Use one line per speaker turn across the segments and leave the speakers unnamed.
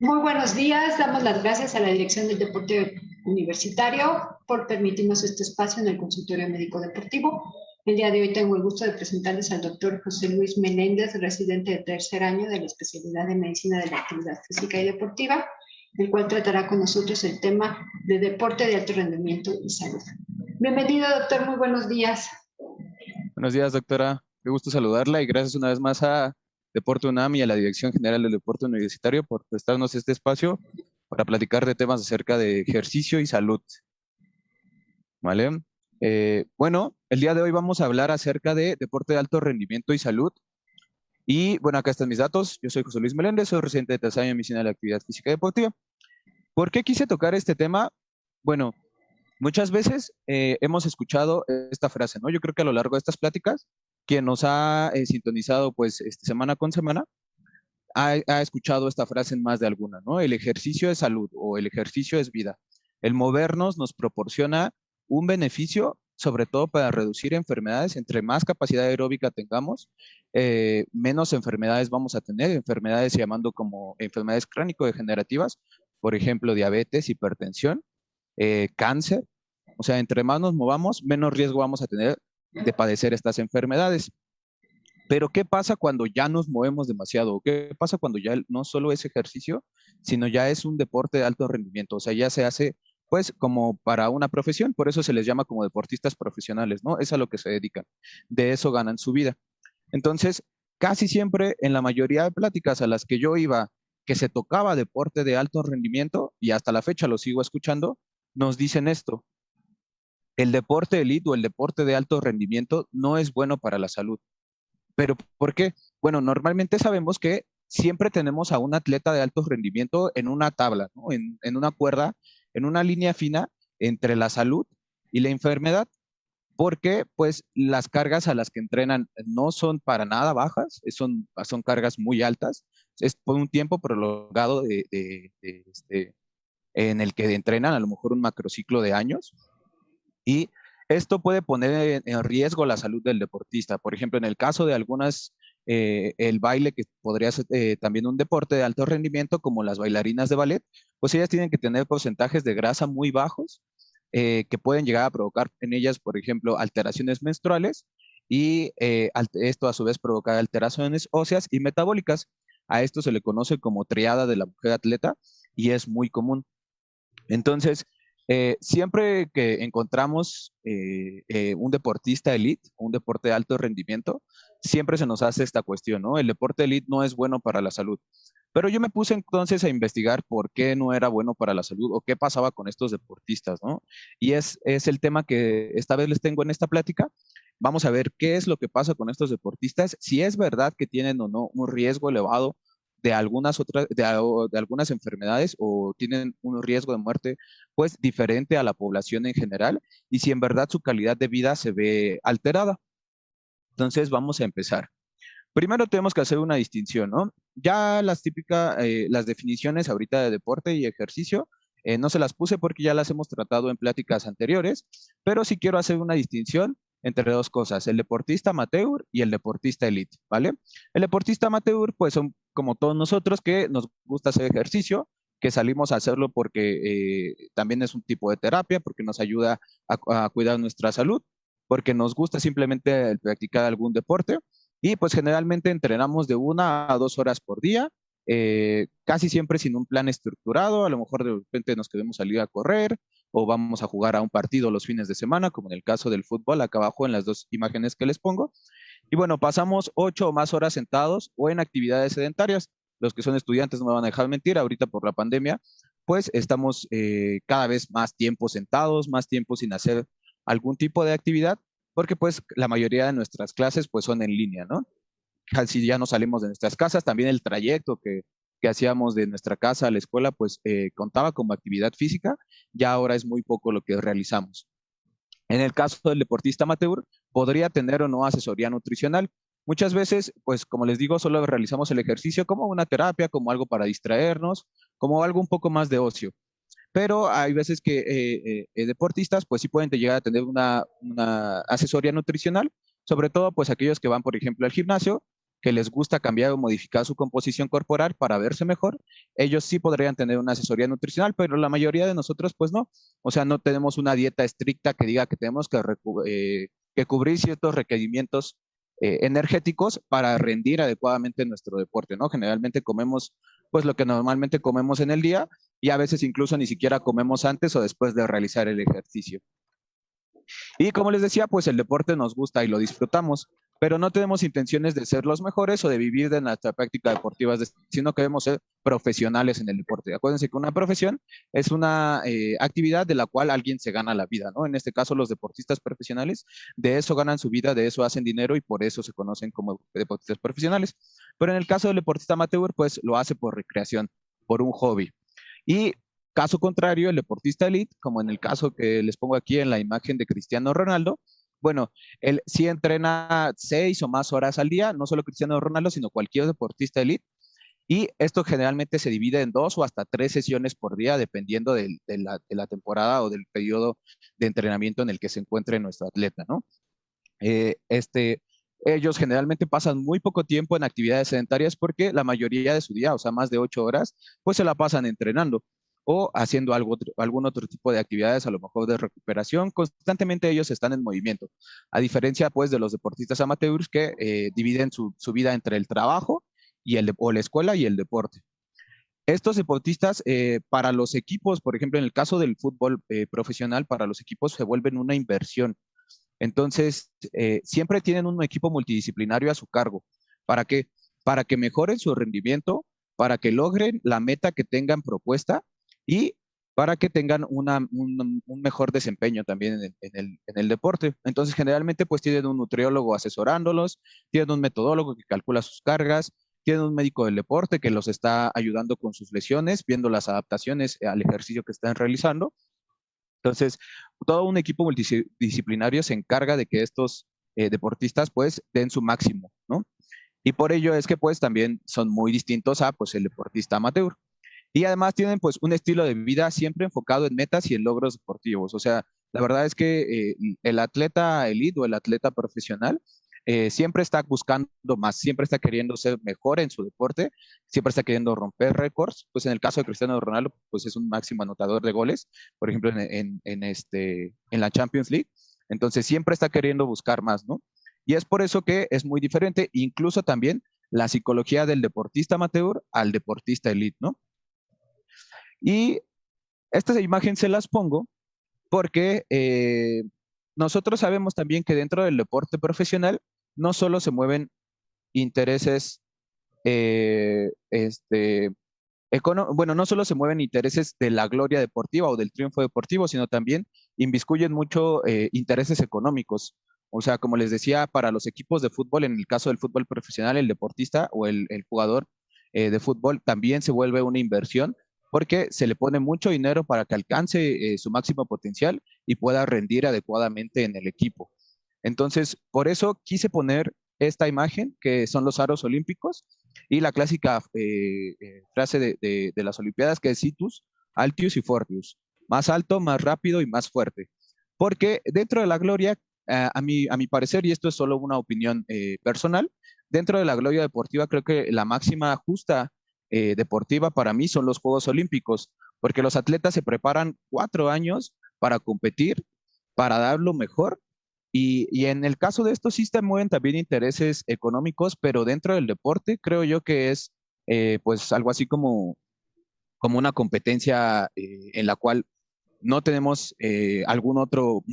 Muy buenos días. Damos las gracias a la Dirección del Deporte Universitario por permitirnos este espacio en el consultorio médico deportivo. El día de hoy tengo el gusto de presentarles al doctor José Luis Meléndez, residente de tercer año de la especialidad de Medicina de la Actividad Física y Deportiva, el cual tratará con nosotros el tema de deporte de alto rendimiento y salud. Bienvenido, doctor. Muy buenos días.
Buenos días, doctora. Qué gusto saludarla y gracias una vez más a Deporte UNAM y a la Dirección General del Deporte Universitario por prestarnos este espacio para platicar de temas acerca de ejercicio y salud. ¿Vale? Bueno, el día de hoy vamos a hablar acerca de deporte de alto rendimiento y salud. Y bueno, acá están mis datos. Yo soy José Luis Meléndez, soy residente de tercer año de Medicina de la Actividad Física y Deportiva. ¿Por qué quise tocar este tema? Bueno, muchas veces hemos escuchado esta frase, ¿no? Yo creo que a lo largo de estas pláticas, quien nos ha sintonizado pues semana con semana, ha escuchado esta frase en más de alguna, ¿no? El ejercicio es salud o el ejercicio es vida. El movernos nos proporciona un beneficio, sobre todo para reducir enfermedades. Entre más capacidad aeróbica tengamos, menos enfermedades vamos a tener, enfermedades llamando como enfermedades crónico-degenerativas, por ejemplo, diabetes, hipertensión, cáncer. O sea, entre más nos movamos, menos riesgo vamos a tener de padecer estas enfermedades. Pero ¿qué pasa cuando ya nos movemos demasiado? ¿Qué pasa cuando ya no solo es ejercicio, sino ya es un deporte de alto rendimiento? O sea, ya se hace pues como para una profesión, por eso se les llama como deportistas profesionales, ¿no? Es a lo que se dedican. De eso ganan su vida. Entonces, casi siempre en la mayoría de pláticas a las que yo iba, que se tocaba deporte de alto rendimiento, y hasta la fecha lo sigo escuchando, nos dicen esto: el deporte elite o el deporte de alto rendimiento no es bueno para la salud. ¿Pero por qué? Bueno, normalmente sabemos que siempre tenemos a un atleta de alto rendimiento en una tabla, ¿no? En una cuerda, en una línea fina entre la salud y la enfermedad, porque pues las cargas a las que entrenan no son para nada bajas, son cargas muy altas, es por un tiempo prolongado en el que entrenan a lo mejor un macrociclo de años, y esto puede poner en riesgo la salud del deportista. Por ejemplo, en el caso de algunas, el baile, que podría ser también un deporte de alto rendimiento, como las bailarinas de ballet, pues ellas tienen que tener porcentajes de grasa muy bajos, que pueden llegar a provocar en ellas, por ejemplo, alteraciones menstruales, y esto a su vez provoca alteraciones óseas y metabólicas. A esto se le conoce como triada de la mujer atleta y es muy común. Entonces, siempre que encontramos un deportista elite, un deporte de alto rendimiento, siempre se nos hace esta cuestión, ¿no? El deporte elite no es bueno para la salud. Pero yo me puse entonces a investigar por qué no era bueno para la salud o qué pasaba con estos deportistas, ¿no? Y es el tema que esta vez les tengo en esta plática. Vamos a ver qué es lo que pasa con estos deportistas, si es verdad que tienen o no un riesgo elevado de algunas otras, de algunas enfermedades, o tienen un riesgo de muerte, pues diferente a la población en general, y si en verdad su calidad de vida se ve alterada. Entonces vamos a empezar. Primero tenemos que hacer una distinción, ¿no? Ya las típicas, las definiciones ahorita de deporte y ejercicio, no se las puse porque ya las hemos tratado en pláticas anteriores, pero sí quiero hacer una distinción entre dos cosas: el deportista amateur y el deportista elite, ¿vale? El deportista amateur, pues son como todos nosotros que nos gusta hacer ejercicio, que salimos a hacerlo porque también es un tipo de terapia, porque nos ayuda a cuidar nuestra salud, porque nos gusta simplemente el practicar algún deporte, y pues generalmente entrenamos de 1 a 2 horas por día, casi siempre sin un plan estructurado. A lo mejor de repente nos queremos salir a correr o vamos a jugar a un partido los fines de semana, como en el caso del fútbol, acá abajo en las dos imágenes que les pongo. Y bueno, pasamos 8 o más horas sentados o en actividades sedentarias. Los que son estudiantes no me van a dejar mentir, ahorita por la pandemia, pues estamos cada vez más tiempo sentados, más tiempo sin hacer algún tipo de actividad, porque pues la mayoría de nuestras clases pues son en línea, ¿no? Casi ya no salimos de nuestras casas, también el trayecto que hacíamos de nuestra casa a la escuela pues contaba como actividad física, ya ahora es muy poco lo que realizamos. En el caso del deportista amateur, podría tener o no asesoría nutricional. Muchas veces, pues como les digo, solo realizamos el ejercicio como una terapia, como algo para distraernos, como algo un poco más de ocio. Pero hay veces que deportistas pues sí pueden llegar a tener una asesoría nutricional, sobre todo pues aquellos que van, por ejemplo, al gimnasio, que les gusta cambiar o modificar su composición corporal para verse mejor, ellos sí podrían tener una asesoría nutricional, pero la mayoría de nosotros pues no. O sea, no tenemos una dieta estricta que diga que tenemos que cubrir ciertos requerimientos energéticos para rendir adecuadamente nuestro deporte, ¿no? Generalmente comemos pues lo que normalmente comemos en el día y a veces incluso ni siquiera comemos antes o después de realizar el ejercicio. Y como les decía, pues el deporte nos gusta y lo disfrutamos, pero no tenemos intenciones de ser los mejores o de vivir de nuestra práctica deportiva, sino queremos ser profesionales en el deporte. Acuérdense que una profesión es una actividad de la cual alguien se gana la vida, ¿no? En este caso, los deportistas profesionales, de eso ganan su vida, de eso hacen dinero y por eso se conocen como deportistas profesionales. Pero en el caso del deportista amateur, pues lo hace por recreación, por un hobby. Y caso contrario, el deportista elite, como en el caso que les pongo aquí en la imagen de Cristiano Ronaldo, bueno, él sí entrena 6 o más horas al día, no solo Cristiano Ronaldo, sino cualquier deportista elite. Y esto generalmente se divide en 2 o hasta 3 sesiones por día, dependiendo de la temporada o del periodo de entrenamiento en el que se encuentre nuestro atleta, ¿no? Eh, este, ellos generalmente pasan muy poco tiempo en actividades sedentarias porque la mayoría de su día, o sea, más de 8 horas, pues se la pasan entrenando o haciendo algún otro tipo de actividades, a lo mejor de recuperación. Constantemente ellos están en movimiento, a diferencia pues de los deportistas amateurs que dividen su vida entre el trabajo o la escuela y el deporte. Estos deportistas, para los equipos, por ejemplo, en el caso del fútbol profesional, para los equipos se vuelven una inversión. Entonces, siempre tienen un equipo multidisciplinario a su cargo. ¿Para qué? Para que mejoren su rendimiento, para que logren la meta que tengan propuesta y para que tengan un mejor desempeño también en el deporte. Entonces, generalmente, pues tienen un nutriólogo asesorándolos, tienen un metodólogo que calcula sus cargas, tienen un médico del deporte que los está ayudando con sus lesiones, viendo las adaptaciones al ejercicio que están realizando. Entonces, todo un equipo multidisciplinario se encarga de que estos deportistas pues den su máximo, ¿no? Y por ello es que pues también son muy distintos a pues el deportista amateur. Y además tienen pues un estilo de vida siempre enfocado en metas y en logros deportivos. O sea, la verdad es que el atleta elite o el atleta profesional siempre está buscando más, siempre está queriendo ser mejor en su deporte, siempre está queriendo romper récords. Pues en el caso de Cristiano Ronaldo, pues es un máximo anotador de goles, por ejemplo, en la Champions League. Entonces siempre está queriendo buscar más, ¿no? Y es por eso que es muy diferente, incluso también la psicología del deportista amateur al deportista elite, ¿no? Y esta imagen se las pongo porque nosotros sabemos también que dentro del deporte profesional no solo se mueven intereses, bueno, no solo se mueven intereses de la gloria deportiva o del triunfo deportivo, sino también inmiscuyen mucho intereses económicos. O sea, como les decía, para los equipos de fútbol, en el caso del fútbol profesional, el deportista o el jugador de fútbol también se vuelve una inversión porque se le pone mucho dinero para que alcance su máximo potencial y pueda rendir adecuadamente en el equipo. Entonces, por eso quise poner esta imagen, que son los aros olímpicos, y la clásica frase de las Olimpiadas, que es Situs, Altius y Fortius. Más alto, más rápido y más fuerte. Porque dentro de la gloria, a mi parecer, y esto es solo una opinión personal, dentro de la gloria deportiva creo que la máxima justa deportiva para mí son los Juegos Olímpicos, porque los atletas se preparan 4 años para competir, para dar lo mejor. Y en el caso de estos sí se mueven también intereses económicos, pero dentro del deporte creo yo que es pues algo así como una competencia en la cual no tenemos algún otro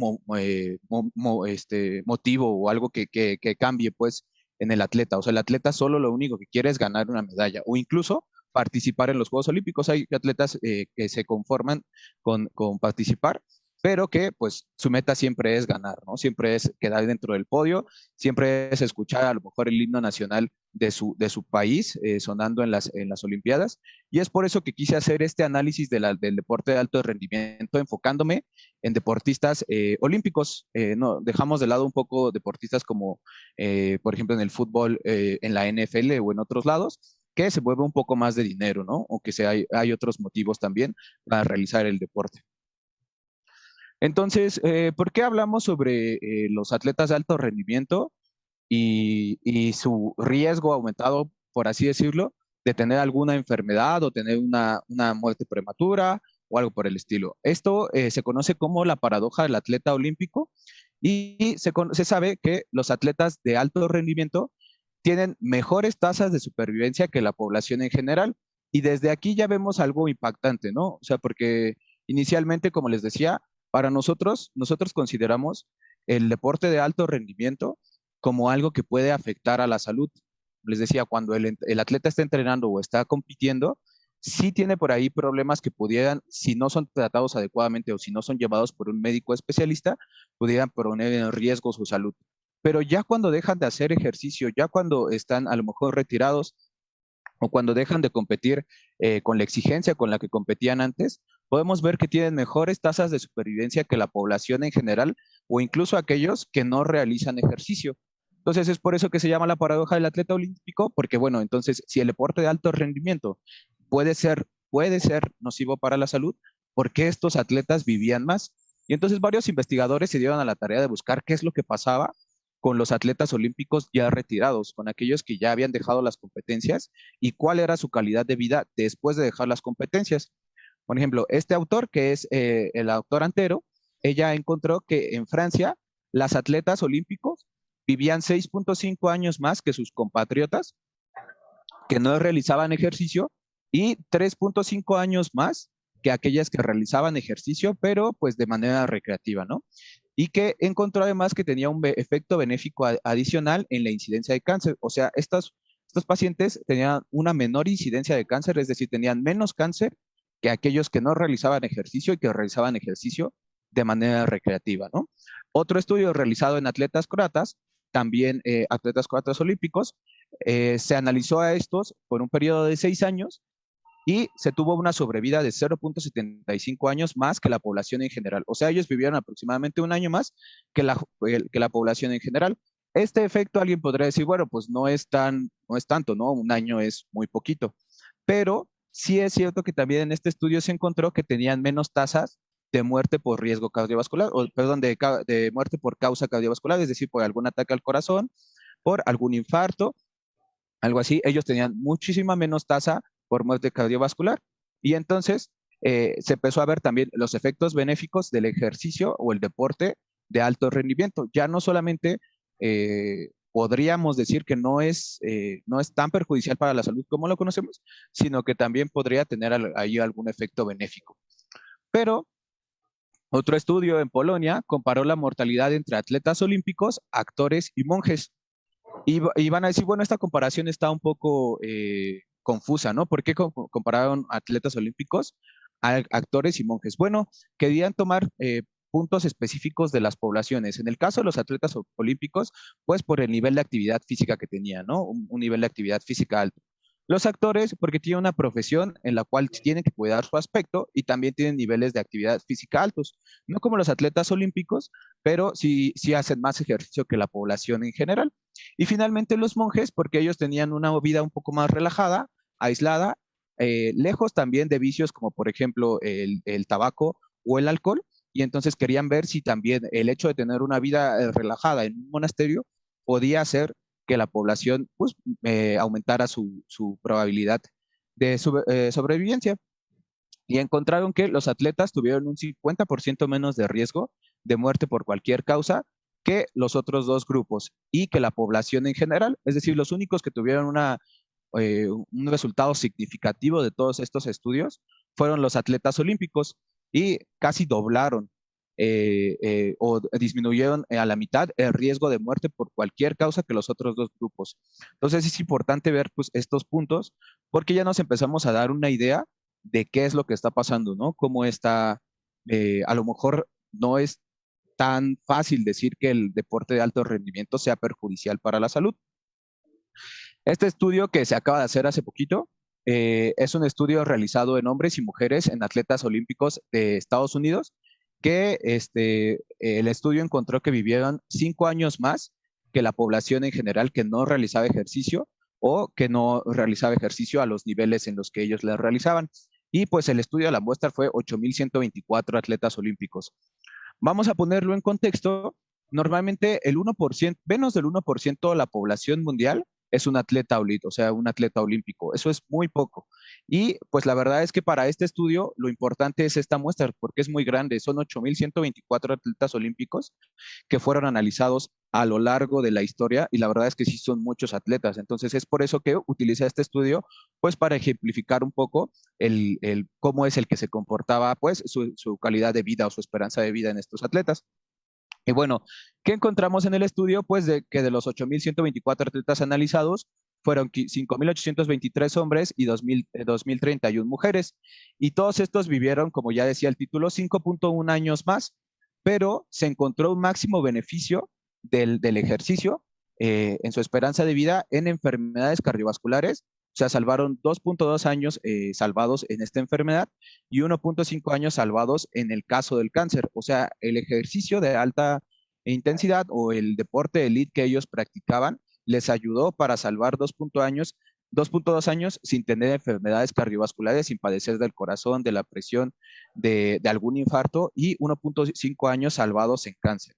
motivo o algo que cambie pues en el atleta. O sea, el atleta solo lo único que quiere es ganar una medalla o incluso participar en los Juegos Olímpicos. Hay atletas que se conforman con participar, pero que pues su meta siempre es ganar, ¿no? Siempre es quedar dentro del podio, siempre es escuchar a lo mejor el himno nacional de su país sonando en las Olimpiadas. Y es por eso que quise hacer este análisis del deporte de alto rendimiento, enfocándome en deportistas olímpicos. No, dejamos de lado un poco deportistas como, por ejemplo, en el fútbol, en la NFL o en otros lados, que se mueve un poco más de dinero, ¿no? O que hay otros motivos también para realizar el deporte. Entonces, ¿por qué hablamos sobre los atletas de alto rendimiento? y su riesgo aumentado, por así decirlo, de tener alguna enfermedad o tener una muerte prematura o algo por el estilo. Esto se conoce como la paradoja del atleta olímpico y se sabe que los atletas de alto rendimiento tienen mejores tasas de supervivencia que la población en general. Y desde aquí ya vemos algo impactante, ¿no? O sea, porque inicialmente, como les decía, para nosotros consideramos el deporte de alto rendimiento como algo que puede afectar a la salud. Les decía, cuando el atleta está entrenando o está compitiendo, sí tiene por ahí problemas que pudieran, si no son tratados adecuadamente o si no son llevados por un médico especialista, pudieran poner en riesgo su salud. Pero ya cuando dejan de hacer ejercicio, ya cuando están a lo mejor retirados o cuando dejan de competir con la exigencia con la que competían antes, podemos ver que tienen mejores tasas de supervivencia que la población en general o incluso aquellos que no realizan ejercicio. Entonces es por eso que se llama la paradoja del atleta olímpico, porque bueno, entonces si el deporte de alto rendimiento puede ser nocivo para la salud, ¿por qué estos atletas vivían más? Y entonces varios investigadores se dieron a la tarea de buscar qué es lo que pasaba con los atletas olímpicos ya retirados, con aquellos que ya habían dejado las competencias y cuál era su calidad de vida después de dejar las competencias. Por ejemplo, este autor, que es el autor Antero, ella encontró que en Francia las atletas olímpicos vivían 6.5 años más que sus compatriotas que no realizaban ejercicio y 3.5 años más que aquellas que realizaban ejercicio, pero pues de manera recreativa, ¿no? Y que encontró además que tenía un efecto benéfico adicional en la incidencia de cáncer. O sea, estos pacientes tenían una menor incidencia de cáncer, es decir, tenían menos cáncer que aquellos que no realizaban ejercicio y que realizaban ejercicio de manera recreativa, ¿no? Otro estudio realizado en atletas croatas, también atletas croatas olímpicos, se analizó a estos por un periodo de 6 años y se tuvo una sobrevida de 0.75 años más que la población en general. O sea, ellos vivieron aproximadamente un año más que la población en general. Este efecto alguien podría decir, bueno, pues no es tanto, ¿no? Un año es muy poquito. Pero sí es cierto que también en este estudio se encontró que tenían menos tasas de muerte por riesgo cardiovascular, o perdón, de muerte por causa cardiovascular, es decir, por algún ataque al corazón, por algún infarto, algo así. Ellos tenían muchísima menos tasa por muerte cardiovascular. Y entonces se empezó a ver también los efectos benéficos del ejercicio o el deporte de alto rendimiento. Ya no solamente podríamos decir que no es tan perjudicial para la salud como lo conocemos, sino que también podría tener ahí algún efecto benéfico. Pero otro estudio en Polonia comparó la mortalidad entre atletas olímpicos, actores y monjes. Y van a decir, bueno, esta comparación está un poco confusa, ¿no? ¿Por qué compararon atletas olímpicos a actores y monjes? Bueno, querían tomar puntos específicos de las poblaciones. En el caso de los atletas olímpicos, pues por el nivel de actividad física que tenían, ¿no? Un nivel de actividad física alto. Los actores, porque tienen una profesión en la cual tienen que cuidar su aspecto y también tienen niveles de actividad física altos, no como los atletas olímpicos, pero sí hacen más ejercicio que la población en general. Y finalmente los monjes, porque ellos tenían una vida un poco más relajada, aislada, lejos también de vicios como por ejemplo el tabaco o el alcohol, y entonces querían ver si también el hecho de tener una vida relajada en un monasterio podía hacer que la población pues, aumentara su probabilidad de sobrevivencia. Y encontraron que los atletas tuvieron un 50% menos de riesgo de muerte por cualquier causa que los otros dos grupos y que la población en general, es decir, los únicos que tuvieron un resultado significativo de todos estos estudios fueron los atletas olímpicos y casi doblaron o disminuyeron a la mitad el riesgo de muerte por cualquier causa que los otros dos grupos. Entonces es importante ver pues, estos puntos porque ya nos empezamos a dar una idea de qué es lo que está pasando, ¿no? Cómo está, a lo mejor no es tan fácil decir que el deporte de alto rendimiento sea perjudicial para la salud. Este estudio que se acaba de hacer hace poquito es un estudio realizado en hombres y mujeres en atletas olímpicos de Estados Unidos, que el estudio encontró que vivieron 5 años más que la población en general que no realizaba ejercicio o que no realizaba ejercicio a los niveles en los que ellos le realizaban. Y pues el estudio de la muestra fue 8.124 atletas olímpicos. Vamos a ponerlo en contexto normalmente el 1%, menos del 1% de la población mundial es un atleta o sea, un atleta olímpico. Eso es muy poco. Y pues la verdad es que para este estudio lo importante es esta muestra porque es muy grande. Son 8.124 atletas olímpicos que fueron analizados a lo largo de la historia y la verdad es que sí son muchos atletas. Entonces es por eso que utiliza este estudio pues para ejemplificar un poco cómo es el que se comportaba pues su calidad de vida o su esperanza de vida en estos atletas. Y bueno, ¿qué encontramos en el estudio? Pues de que de los 8.124 atletas analizados, fueron 5.823 hombres y 2.031 mujeres. Y todos estos vivieron, como ya decía el título, 5.1 años más, pero se encontró un máximo beneficio del ejercicio en su esperanza de vida en enfermedades cardiovasculares. O sea, salvaron 2.2 años salvados en esta enfermedad y 1.5 años salvados en el caso del cáncer. O sea, el ejercicio de alta intensidad o el deporte elite que ellos practicaban les ayudó para salvar 2.2 años sin tener enfermedades cardiovasculares, sin padecer del corazón, de la presión, de algún infarto y 1.5 años salvados en cáncer.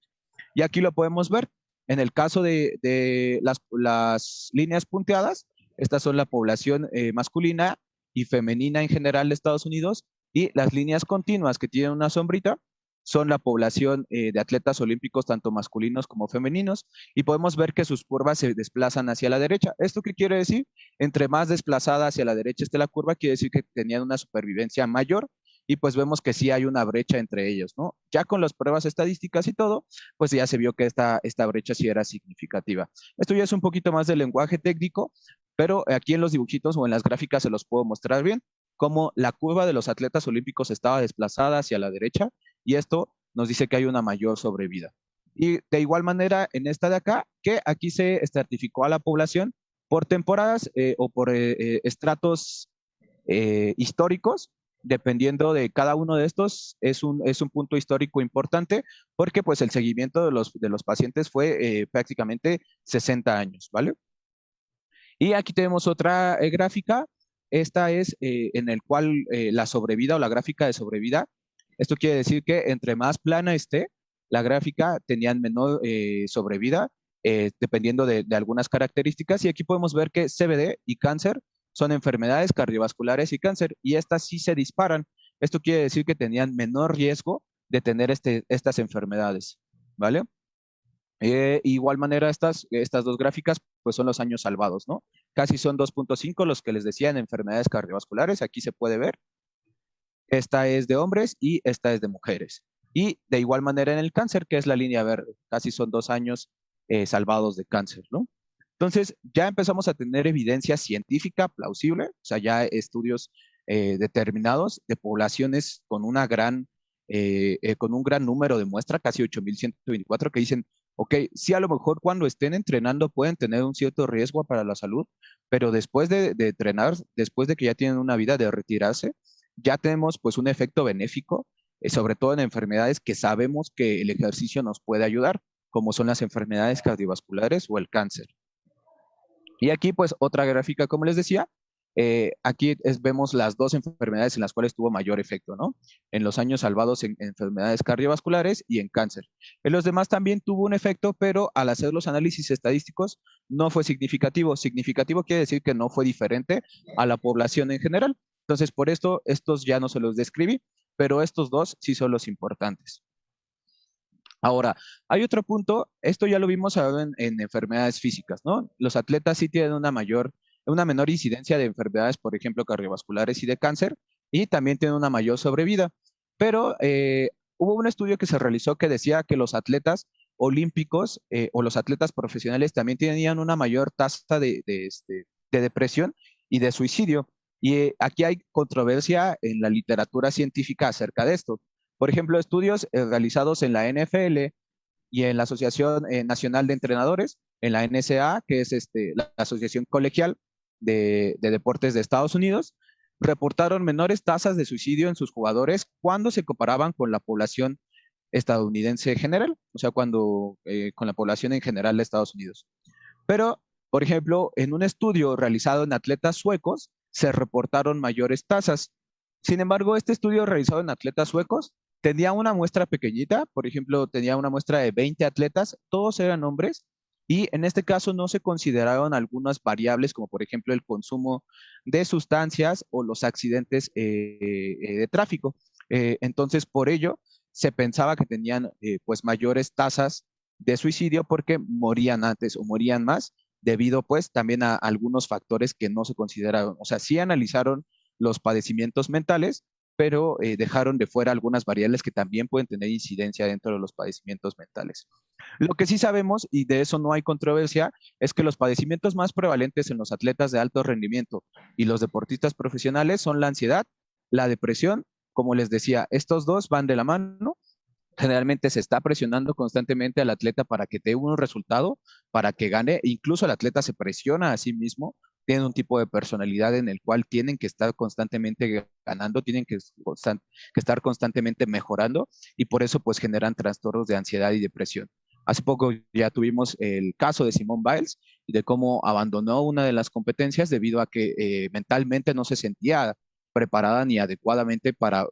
Y aquí lo podemos ver. En el caso de las líneas punteadas, estas son la población masculina y femenina en general de Estados Unidos, y las líneas continuas que tienen una sombrita son la población de atletas olímpicos, tanto masculinos como femeninos, y podemos ver que sus curvas se desplazan hacia la derecha. ¿Esto qué quiere decir? Entre más desplazada hacia la derecha esté la curva, quiere decir que tenían una supervivencia mayor, y pues vemos que sí hay una brecha entre ellos, ¿no? Ya con las pruebas estadísticas y todo, pues ya se vio que esta brecha sí era significativa. Esto ya es un poquito más de lenguaje técnico, pero aquí en los dibujitos o en las gráficas se los puedo mostrar bien, cómo la curva de los atletas olímpicos estaba desplazada hacia la derecha y esto nos dice que hay una mayor sobrevida. Y de igual manera en esta de acá, que aquí se estratificó a la población por temporadas o por estratos históricos, dependiendo de cada uno de estos, es un punto histórico importante porque pues el seguimiento de los pacientes fue prácticamente 60 años, ¿vale? Y aquí tenemos otra gráfica. Esta es en el cual la sobrevida o la gráfica de sobrevida. Esto quiere decir que entre más plana esté, la gráfica tenían menor sobrevida, dependiendo de algunas características. Y aquí podemos ver que CVD y cáncer son enfermedades cardiovasculares y cáncer, y estas sí se disparan. Esto quiere decir que tenían menor riesgo de tener estas enfermedades, ¿vale? Igual manera, estas dos gráficas, pues son los años salvados, ¿no? Casi son 2.5 los que les decía en enfermedades cardiovasculares, aquí se puede ver. Esta es de hombres y esta es de mujeres. Y de igual manera en el cáncer, que es la línea verde, casi son 2 años salvados de cáncer, ¿no? Entonces, ya empezamos a tener evidencia científica plausible, o sea, ya estudios determinados de poblaciones con un gran número de muestra, casi 8.124, que dicen, ok, sí, a lo mejor cuando estén entrenando pueden tener un cierto riesgo para la salud, pero después de entrenar, después de que ya tienen una vida de retirarse, ya tenemos pues un efecto benéfico, sobre todo en enfermedades que sabemos que el ejercicio nos puede ayudar, como son las enfermedades cardiovasculares o el cáncer. Y aquí pues otra gráfica, como les decía, aquí vemos las dos enfermedades en las cuales tuvo mayor efecto, ¿no? En los años salvados en enfermedades cardiovasculares y en cáncer. En los demás también tuvo un efecto, pero al hacer los análisis estadísticos no fue significativo. Significativo quiere decir que no fue diferente a la población en general. Entonces, por esto, estos ya no se los describí, pero estos dos sí son los importantes. Ahora, hay otro punto, esto ya lo vimos ahora en enfermedades físicas, ¿no? Los atletas sí tienen una menor incidencia de enfermedades, por ejemplo, cardiovasculares y de cáncer, y también tienen una mayor sobrevida. Pero hubo un estudio que se realizó que decía que los atletas olímpicos o los atletas profesionales también tenían una mayor tasa de depresión y de suicidio. Y aquí hay controversia en la literatura científica acerca de esto. Por ejemplo, estudios realizados en la NFL y en la Asociación Nacional de Entrenadores, en la NSA, que es la Asociación Colegial de Deportes de Estados Unidos, reportaron menores tasas de suicidio en sus jugadores cuando se comparaban con la población estadounidense general, o sea, con la población en general de Estados Unidos. Pero, por ejemplo, en un estudio realizado en atletas suecos, se reportaron mayores tasas. Sin embargo, este estudio realizado en atletas suecos tenía una muestra pequeñita, por ejemplo, tenía una muestra de 20 atletas, todos eran hombres, y en este caso no se consideraron algunas variables como por ejemplo el consumo de sustancias o los accidentes de tráfico. Entonces, por ello, se pensaba que tenían pues mayores tasas de suicidio porque morían antes o morían más debido pues también a algunos factores que no se consideraron. O sea, sí analizaron los padecimientos mentales, pero dejaron de fuera algunas variables que también pueden tener incidencia dentro de los padecimientos mentales. Lo que sí sabemos, y de eso no hay controversia, es que los padecimientos más prevalentes en los atletas de alto rendimiento y los deportistas profesionales son la ansiedad, la depresión. Como les decía, estos dos van de la mano. Generalmente se está presionando constantemente al atleta para que dé un resultado, para que gane. Incluso el atleta se presiona a sí mismo. Tienen un tipo de personalidad en el cual tienen que estar constantemente ganando, tienen que estar constantemente mejorando y por eso pues generan trastornos de ansiedad y depresión. Hace poco ya tuvimos el caso de Simone Biles y de cómo abandonó una de las competencias debido a que mentalmente no se sentía preparada ni adecuadamente para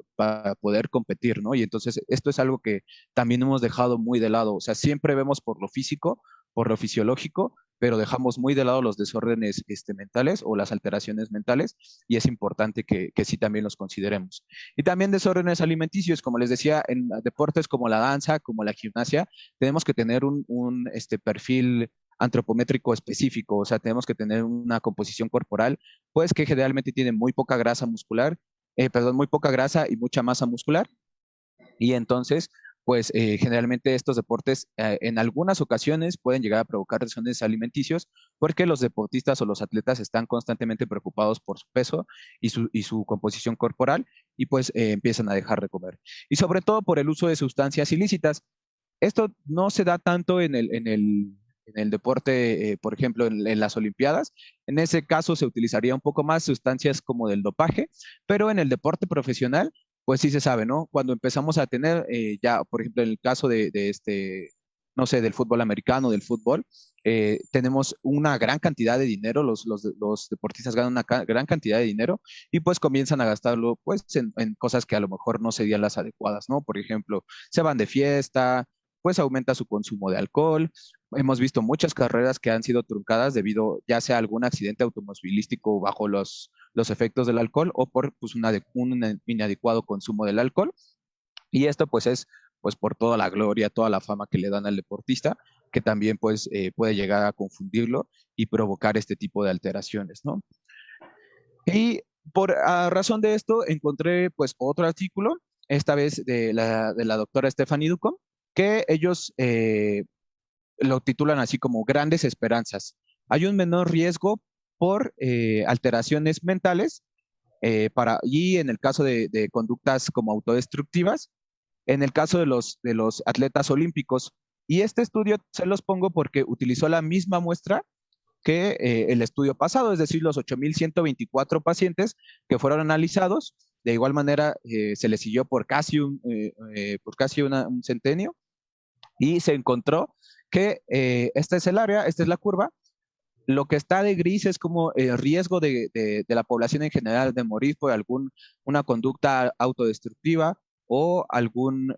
poder competir, ¿no? Y entonces esto es algo que también hemos dejado muy de lado. O sea, siempre vemos por lo físico, por lo fisiológico, pero dejamos muy de lado los desórdenes mentales o las alteraciones mentales y es importante que sí también los consideremos. Y también desórdenes alimenticios, como les decía, en deportes como la danza, como la gimnasia, tenemos que tener un perfil antropométrico específico, o sea, tenemos que tener una composición corporal, pues que generalmente tiene muy poca grasa muscular, perdón, muy poca grasa y mucha masa muscular, y entonces, pues generalmente estos deportes en algunas ocasiones pueden llegar a provocar desórdenes alimenticios porque los deportistas o los atletas están constantemente preocupados por su peso y su composición corporal y pues empiezan a dejar de comer. Y sobre todo por el uso de sustancias ilícitas. Esto no se da tanto en el deporte, por ejemplo, en las Olimpiadas. En ese caso se utilizaría un poco más sustancias como del dopaje, pero en el deporte profesional, pues sí se sabe, ¿no? Cuando empezamos a tener ya, por ejemplo, en el caso no sé, del fútbol americano, del fútbol, tenemos una gran cantidad de dinero, los deportistas ganan una gran cantidad de dinero y pues comienzan a gastarlo pues en cosas que a lo mejor no serían las adecuadas, ¿no? Por ejemplo, se van de fiesta, pues aumenta su consumo de alcohol. Hemos visto muchas carreras que han sido truncadas debido ya sea a algún accidente automovilístico bajo los efectos del alcohol o por pues, un inadecuado consumo del alcohol. Y esto pues es pues por toda la gloria, toda la fama que le dan al deportista, que también pues puede llegar a confundirlo y provocar este tipo de alteraciones, ¿no? Y por razón de esto encontré pues otro artículo, esta vez de la doctora Stephanie Ducom, que ellos lo titulan así como Grandes Esperanzas. Hay un menor riesgo por alteraciones mentales y en el caso de conductas como autodestructivas, en el caso de los atletas olímpicos. Y este estudio se los pongo porque utilizó la misma muestra que el estudio pasado, es decir, los 8.124 pacientes que fueron analizados. De igual manera, se les siguió por casi un centenio y se encontró que esta es el área, esta es la curva. Lo que está de gris es como el riesgo de la población en general de morir por una conducta autodestructiva o algún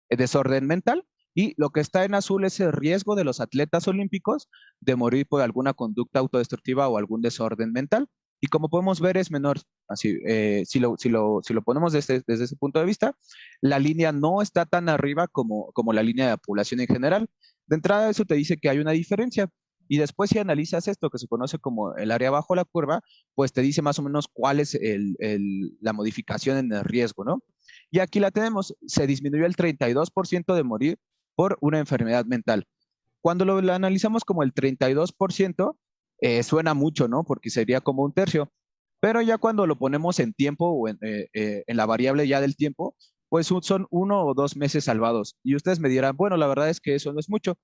desorden mental. Y lo que está en azul es el riesgo de los atletas olímpicos de morir por alguna conducta autodestructiva o algún desorden mental. Y como podemos ver es menor. Así, si lo ponemos desde ese punto de vista, la línea no está tan arriba como la línea de la población en general. De entrada eso te dice que hay una diferencia. Y después si analizas esto que se conoce como el área bajo la curva, pues te dice más o menos cuál es la modificación en el riesgo, ¿no? Y aquí la tenemos, se disminuyó el 32% de morir por una enfermedad mental. Cuando lo analizamos como el 32%, suena mucho, ¿no? Porque sería como un tercio. Pero ya cuando lo ponemos en tiempo o en la variable ya del tiempo, pues son 1 o 2 meses salvados. Y ustedes me dirán, bueno, la verdad es que eso no es mucho.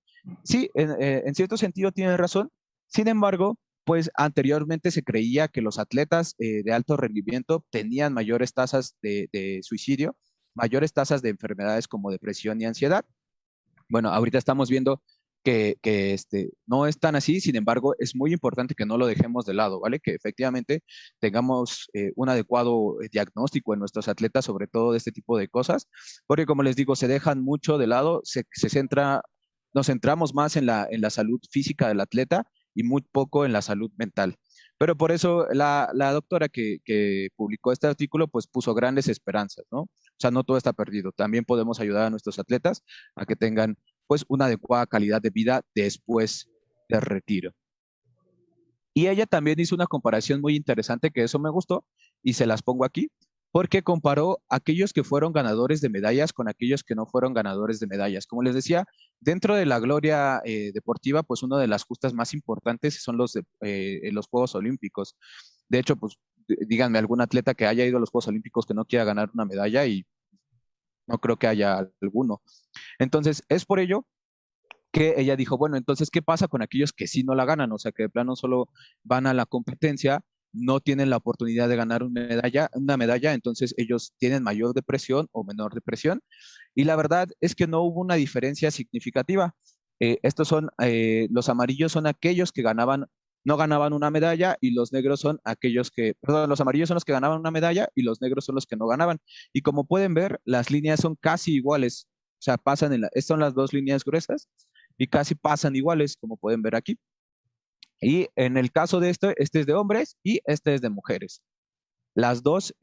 Sí, en cierto sentido tienen razón. Sin embargo, pues anteriormente se creía que los atletas de alto rendimiento tenían mayores tasas de suicidio, mayores tasas de enfermedades como depresión y ansiedad. Bueno, ahorita estamos viendo no es tan así. Sin embargo, es muy importante que no lo dejemos de lado, ¿vale? Que efectivamente tengamos un adecuado diagnóstico en nuestros atletas, sobre todo de este tipo de cosas, porque como les digo, se dejan mucho de lado, nos centramos más en la salud física del atleta y muy poco en la salud mental. Pero por eso la doctora que publicó este artículo, pues puso grandes esperanzas, ¿no? O sea, no todo está perdido. También podemos ayudar a nuestros atletas a que tengan pues una adecuada calidad de vida después del retiro. Y ella también hizo una comparación muy interesante que eso me gustó y se las pongo aquí, porque comparó aquellos que fueron ganadores de medallas con aquellos que no fueron ganadores de medallas. Como les decía, dentro de la gloria deportiva, pues una de las justas más importantes son los Juegos Olímpicos. De hecho, pues díganme algún atleta que haya ido a los Juegos Olímpicos que no quiera ganar una medalla y no creo que haya alguno. Entonces, es por ello que ella dijo, bueno, entonces, ¿qué pasa con aquellos que sí no la ganan? O sea, que de plano solo van a la competencia, no tienen la oportunidad de ganar una medalla, entonces ellos tienen mayor depresión o menor depresión. Y la verdad es que no hubo una diferencia significativa. Los amarillos son aquellos que no ganaban una medalla y los negros son perdón, los amarillos son los que ganaban una medalla y los negros son los que no ganaban. Y como pueden ver, las líneas son casi iguales. O sea, estas son las dos líneas gruesas y casi pasan iguales, como pueden ver aquí. Y en el caso de este es de hombres y este es de mujeres. Las dos,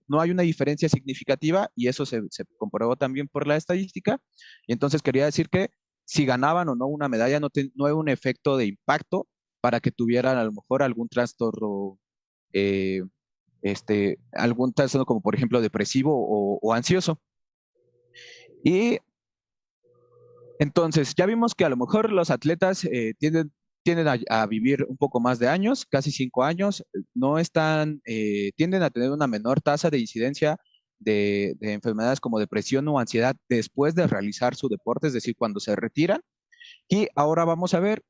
no hay una diferencia significativa y eso se comprobó también por la estadística. Y entonces quería decir que si ganaban o no una medalla no hay un efecto de impacto para que tuvieran a lo mejor eh, algún trastorno como por ejemplo depresivo o ansioso. Y entonces, ya vimos que a lo mejor los atletas tienden a vivir un poco más de años, casi 5 años, tienden a tener una menor tasa de incidencia de enfermedades como depresión o ansiedad después de realizar su deporte, es decir, cuando se retiran. Y ahora vamos a ver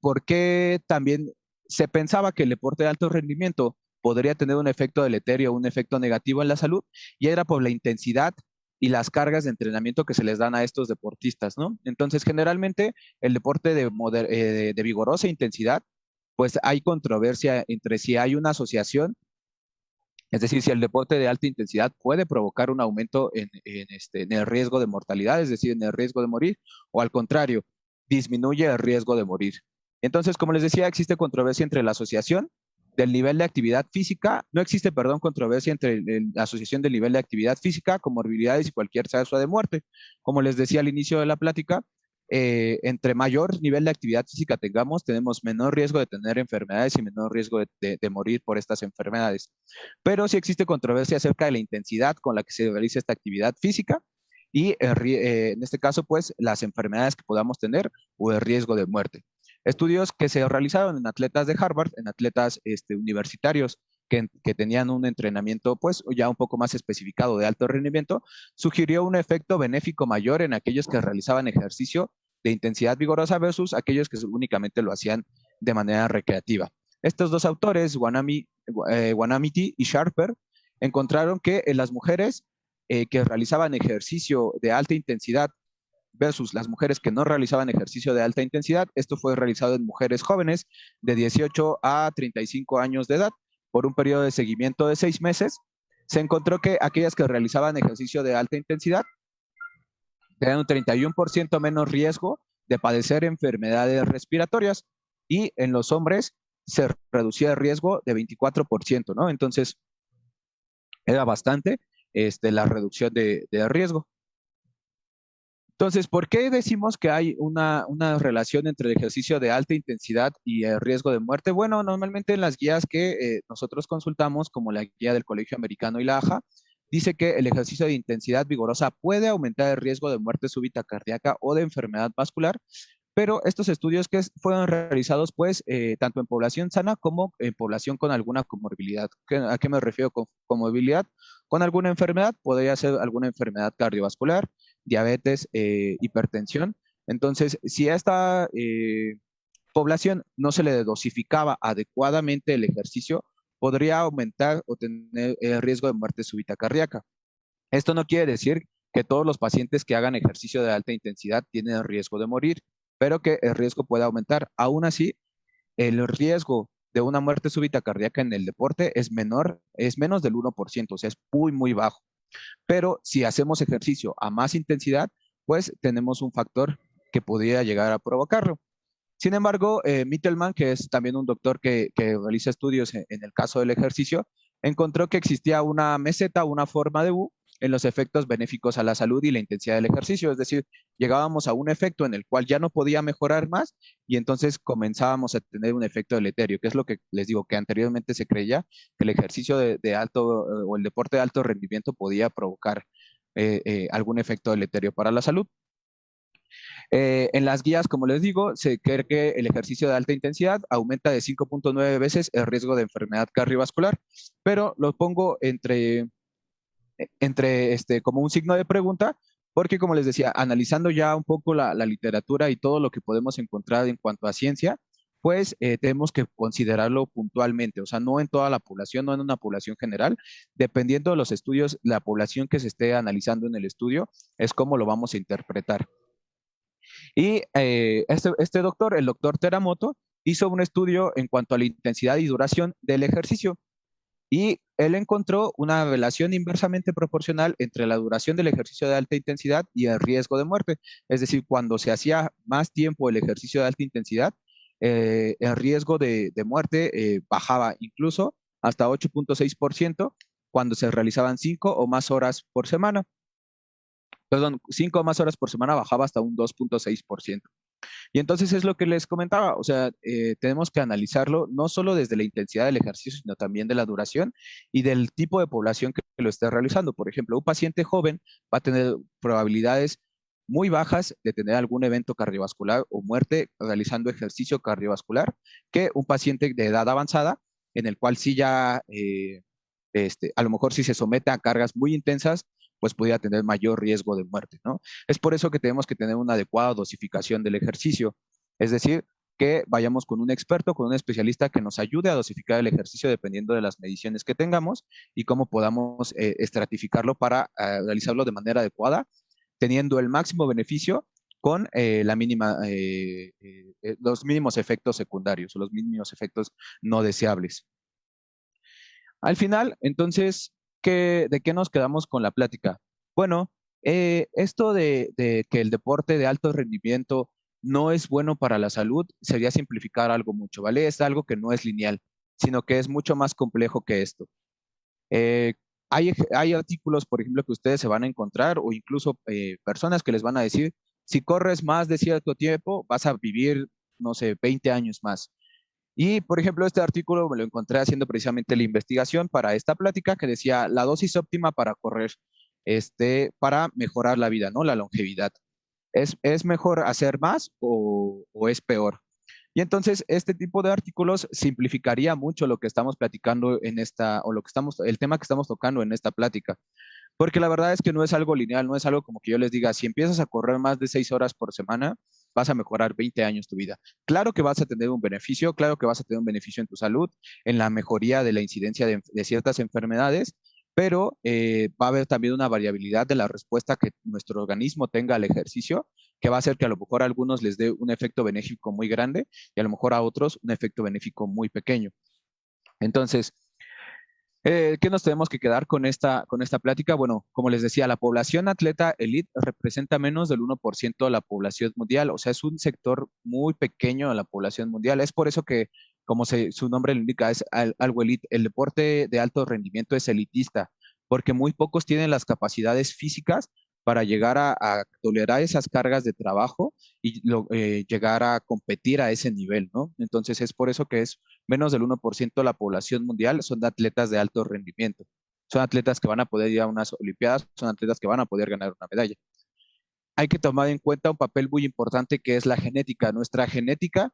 por qué también se pensaba que el deporte de alto rendimiento podría tener un efecto deleterio, un efecto negativo en la salud, y era por la intensidad y las cargas de entrenamiento que se les dan a estos deportistas, ¿no? Entonces, generalmente, el deporte de vigorosa intensidad, pues hay controversia entre si hay una asociación, es decir, si el deporte de alta intensidad puede provocar un aumento en el riesgo de mortalidad, es decir, en el riesgo de morir, o al contrario, disminuye el riesgo de morir. Entonces, como les decía, existe controversia entre la asociación del nivel de actividad física, no existe, perdón, controversia entre la asociación del nivel de actividad física, comorbilidades y cualquier causa de muerte. Como les decía al inicio de la plática, entre mayor nivel de actividad física tenemos menor riesgo de tener enfermedades y menor riesgo de morir por estas enfermedades. Pero sí existe controversia acerca de la intensidad con la que se realiza esta actividad física y en este caso, pues, las enfermedades que podamos tener o el riesgo de muerte. Estudios que se realizaron en atletas de Harvard, en atletas universitarios que tenían un entrenamiento, pues, ya un poco más especificado de alto rendimiento, sugirió un efecto benéfico mayor en aquellos que realizaban ejercicio de intensidad vigorosa versus aquellos que únicamente lo hacían de manera recreativa. Estos dos autores, Wanamiti y Sharper, encontraron que en las mujeres que realizaban ejercicio de alta intensidad versus las mujeres que no realizaban ejercicio de alta intensidad, esto fue realizado en mujeres jóvenes de 18 a 35 años de edad por un periodo de seguimiento de 6 meses, se encontró que aquellas que realizaban ejercicio de alta intensidad tenían un 31% menos riesgo de padecer enfermedades respiratorias y en los hombres se reducía el riesgo de 24%, ¿no? Entonces, era bastante la reducción de riesgo. Entonces, ¿por qué decimos que hay una relación entre el ejercicio de alta intensidad y el riesgo de muerte? Bueno, normalmente en las guías que nosotros consultamos, como la guía del Colegio Americano y la AJA, dice que el ejercicio de intensidad vigorosa puede aumentar el riesgo de muerte súbita cardíaca o de enfermedad vascular, pero estos estudios que fueron realizados, pues, tanto en población sana como en población con alguna comorbilidad. ¿A qué me refiero con comorbilidad? Con alguna enfermedad, podría ser alguna enfermedad cardiovascular, diabetes, hipertensión. Entonces, si a esta población no se le dosificaba adecuadamente el ejercicio, podría aumentar o tener el riesgo de muerte súbita cardíaca. Esto no quiere decir que todos los pacientes que hagan ejercicio de alta intensidad tienen el riesgo de morir, pero que el riesgo puede aumentar. Aún así, el riesgo de una muerte súbita cardíaca en el deporte es menor, es menos del 1%, o sea, es muy, muy bajo. Pero si hacemos ejercicio a más intensidad, pues tenemos un factor que podría llegar a provocarlo. Sin embargo, Mittelman, que es también un doctor que realiza estudios en el caso del ejercicio, encontró que existía una meseta, una forma de U en los efectos benéficos a la salud y la intensidad del ejercicio. Es decir, llegábamos a un efecto en el cual ya no podía mejorar más y entonces comenzábamos a tener un efecto deleterio, que es lo que les digo, que anteriormente se creía que el ejercicio de alto o el deporte de alto rendimiento podía provocar algún efecto deleterio para la salud. En las guías, como les digo, se cree que el ejercicio de alta intensidad aumenta de 5.9 veces el riesgo de enfermedad cardiovascular, pero lo pongo como un signo de pregunta, porque como les decía, analizando ya un poco la literatura y todo lo que podemos encontrar en cuanto a ciencia, pues tenemos que considerarlo puntualmente, o sea, no en toda la población, no en una población general, dependiendo de los estudios, la población que se esté analizando en el estudio, es como lo vamos a interpretar. Y este doctor, el doctor Teramoto, hizo un estudio en cuanto a la intensidad y duración del ejercicio y él encontró una relación inversamente proporcional entre la duración del ejercicio de alta intensidad y el riesgo de muerte. Es decir, cuando se hacía más tiempo el ejercicio de alta intensidad, el riesgo de muerte bajaba incluso hasta 8.6% cuando se realizaban 5 o más horas por semana. Perdón, 5 o más horas por semana bajaba hasta un 2.6%. Y entonces es lo que les comentaba, o sea, tenemos que analizarlo no solo desde la intensidad del ejercicio, sino también de la duración y del tipo de población que lo esté realizando. Por ejemplo, un paciente joven va a tener probabilidades muy bajas de tener algún evento cardiovascular o muerte realizando ejercicio cardiovascular que un paciente de edad avanzada, en el cual sí ya, a lo mejor si se somete a cargas muy intensas, pues podría tener mayor riesgo de muerte, ¿no? Es por eso que tenemos que tener una adecuada dosificación del ejercicio, es decir, que vayamos con un experto, con un especialista que nos ayude a dosificar el ejercicio dependiendo de las mediciones que tengamos y cómo podamos estratificarlo para realizarlo de manera adecuada, teniendo el máximo beneficio con los mínimos efectos secundarios o los mínimos efectos no deseables. Al final, entonces, ¿de qué nos quedamos con la plática? Bueno, esto de que el deporte de alto rendimiento no es bueno para la salud sería simplificar algo mucho, ¿vale? Es algo que no es lineal, sino que es mucho más complejo que esto. Eh, hay artículos, por ejemplo, que ustedes se van a encontrar o incluso personas que les van a decir, si corres más de cierto tiempo, vas a vivir, no sé, 20 años más. Y, por ejemplo, este artículo me lo encontré haciendo precisamente la investigación para esta plática que decía la dosis óptima para correr, para mejorar la vida, ¿no? La longevidad. ¿Es mejor hacer más o es peor? Y entonces este tipo de artículos simplificaría mucho lo que estamos platicando en esta, o el tema que estamos tocando en esta plática. Porque la verdad es que no es algo lineal, no es algo como que yo les diga, si empiezas a correr más de 6 horas por semana, vas a mejorar 20 años tu vida. Claro que vas a tener un beneficio, claro que vas a tener un beneficio en tu salud, en la mejoría de la incidencia de ciertas enfermedades, pero va a haber también una variabilidad de la respuesta que nuestro organismo tenga al ejercicio, que va a hacer que a lo mejor a algunos les dé un efecto benéfico muy grande y a lo mejor a otros un efecto benéfico muy pequeño. Entonces, ¿qué nos tenemos que quedar con esta plática? Bueno, como les decía, la población atleta elite representa menos del 1% de la población mundial, o sea, es un sector muy pequeño de la población mundial. Es por eso que, como su nombre lo indica, es algo elite. El deporte de alto rendimiento es elitista, porque muy pocos tienen las capacidades físicas para llegar a tolerar esas cargas de trabajo y llegar a competir a ese nivel, ¿no? Entonces es por eso que es menos del 1% de la población mundial son atletas de alto rendimiento. Son atletas que van a poder ir a unas Olimpiadas, son atletas que van a poder ganar una medalla. Hay que tomar en cuenta un papel muy importante que es la genética. Nuestra genética,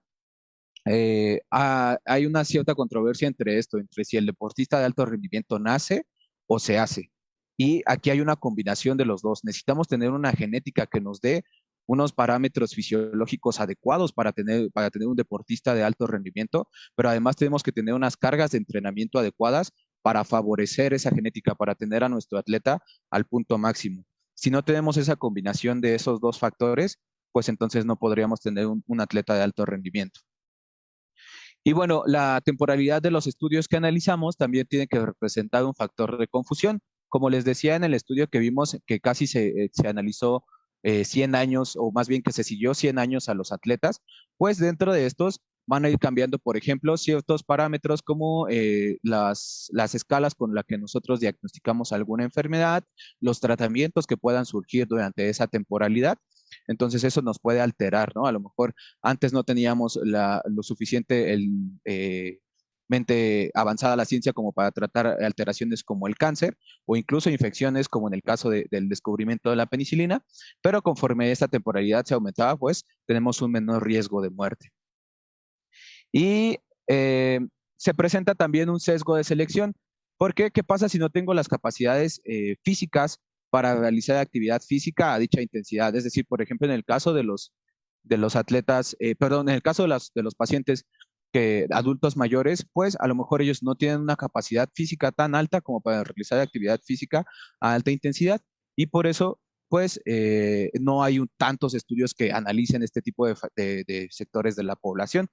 hay una cierta controversia entre esto, entre si el deportista de alto rendimiento nace o se hace. Y aquí hay una combinación de los dos. Necesitamos tener una genética que nos dé unos parámetros fisiológicos adecuados para tener un deportista de alto rendimiento, pero además tenemos que tener unas cargas de entrenamiento adecuadas para favorecer esa genética, para tener a nuestro atleta al punto máximo. Si no tenemos esa combinación de esos dos factores, pues entonces no podríamos tener un atleta de alto rendimiento. Y bueno, la temporalidad de los estudios que analizamos también tiene que representar un factor de confusión. Como les decía en el estudio que vimos, que casi se analizó 100 años, o más bien que se siguió 100 años a los atletas, pues dentro de estos van a ir cambiando, por ejemplo, ciertos parámetros como las escalas con las que nosotros diagnosticamos alguna enfermedad, los tratamientos que puedan surgir durante esa temporalidad. Entonces eso nos puede alterar, ¿no? A lo mejor antes no teníamos lo suficiente mente avanzada la ciencia como para tratar alteraciones como el cáncer o incluso infecciones como en el caso del descubrimiento de la penicilina, pero conforme esta temporalidad se aumentaba, pues tenemos un menor riesgo de muerte. Y se presenta también un sesgo de selección, porque ¿qué pasa si no tengo las capacidades físicas para realizar actividad física a dicha intensidad? Es decir, por ejemplo, en el caso de los atletas, perdón, en el caso de los pacientes adultos mayores, pues a lo mejor ellos no tienen una capacidad física tan alta como para realizar actividad física a alta intensidad y por eso, pues no hay tantos estudios que analicen este tipo de sectores de la población.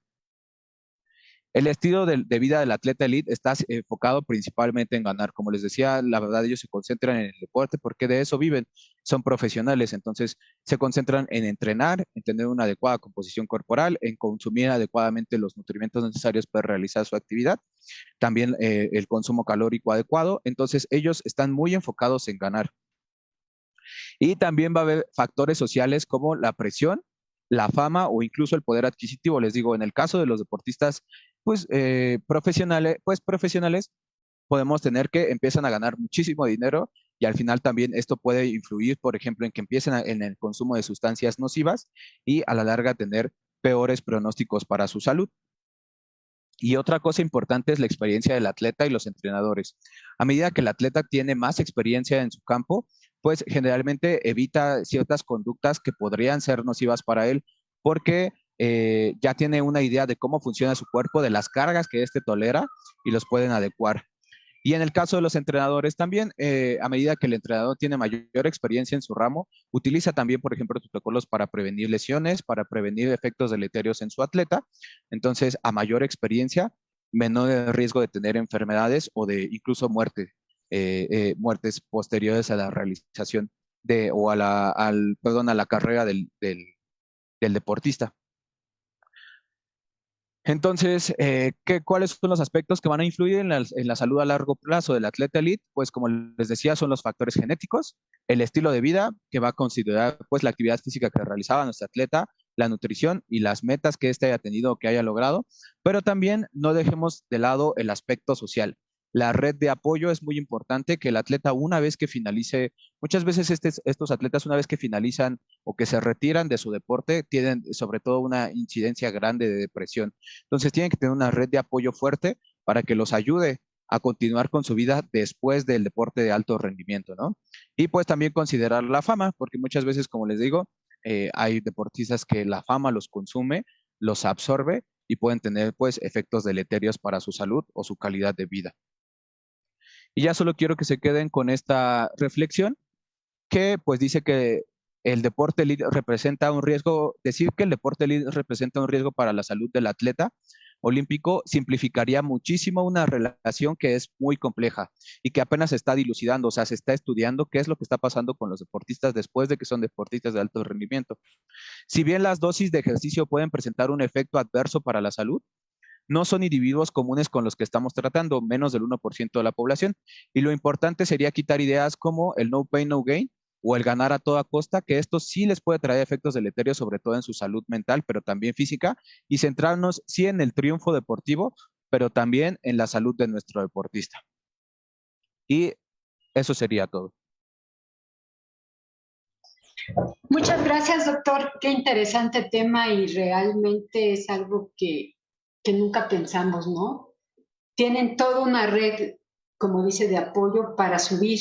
El estilo de vida del atleta elite está enfocado principalmente en ganar. Como les decía, la verdad ellos se concentran en el deporte porque de eso viven. Son profesionales, entonces se concentran en entrenar, en tener una adecuada composición corporal, en consumir adecuadamente los nutrimentos necesarios para realizar su actividad, también el consumo calórico adecuado. Entonces ellos están muy enfocados en ganar. Y también va a haber factores sociales como la presión, la fama o incluso el poder adquisitivo. Les digo, en el caso de los deportistas pues, profesionales, podemos tener que empiezan a ganar muchísimo dinero y al final también esto puede influir, por ejemplo, en que empiecen en el consumo de sustancias nocivas y a la larga tener peores pronósticos para su salud. Y otra cosa importante es la experiencia del atleta y los entrenadores. A medida que el atleta tiene más experiencia en su campo, pues generalmente evita ciertas conductas que podrían ser nocivas para él porque ya tiene una idea de cómo funciona su cuerpo, de las cargas que éste tolera y los pueden adecuar. Y en el caso de los entrenadores también, a medida que el entrenador tiene mayor experiencia en su ramo, utiliza también, por ejemplo, protocolos para prevenir lesiones, para prevenir efectos deleterios en su atleta. Entonces, a mayor experiencia, menor riesgo de tener enfermedades o de incluso muertes posteriores a la realización o a la carrera del deportista. Entonces, ¿cuáles son los aspectos que van a influir en la salud a largo plazo del atleta elite? Pues como les decía, son los factores genéticos, el estilo de vida, que va a considerar pues la actividad física que realizaba nuestro atleta, la nutrición y las metas que éste haya tenido o que haya logrado, pero también no dejemos de lado el aspecto social. La red de apoyo es muy importante, que el atleta una vez que finalice, muchas veces estos atletas una vez que finalizan o que se retiran de su deporte, tienen sobre todo una incidencia grande de depresión. Entonces tienen que tener una red de apoyo fuerte para que los ayude a continuar con su vida después del deporte de alto rendimiento, ¿no? Y pues también considerar la fama, porque muchas veces, como les digo, hay deportistas que la fama los consume, los absorbe y pueden tener pues efectos deleterios para su salud o su calidad de vida. Y ya solo quiero que se queden con esta reflexión que pues dice que el deporte elite representa un riesgo, decir que el deporte elite representa un riesgo para la salud del atleta olímpico simplificaría muchísimo una relación que es muy compleja y que apenas se está dilucidando, o sea, se está estudiando qué es lo que está pasando con los deportistas después de que son deportistas de alto rendimiento. Si bien las dosis de ejercicio pueden presentar un efecto adverso para la salud, no son individuos comunes con los que estamos tratando, menos del 1% de la población. Y lo importante sería quitar ideas como el no pain, no gain o el ganar a toda costa, que esto sí les puede traer efectos deleterios, sobre todo en su salud mental, pero también física, y centrarnos sí en el triunfo deportivo, pero también en la salud de nuestro deportista. Y eso sería todo.
Muchas gracias, doctor. Qué interesante tema y realmente es algo que nunca pensamos, ¿no? Tienen toda una red, como dice, de apoyo para subir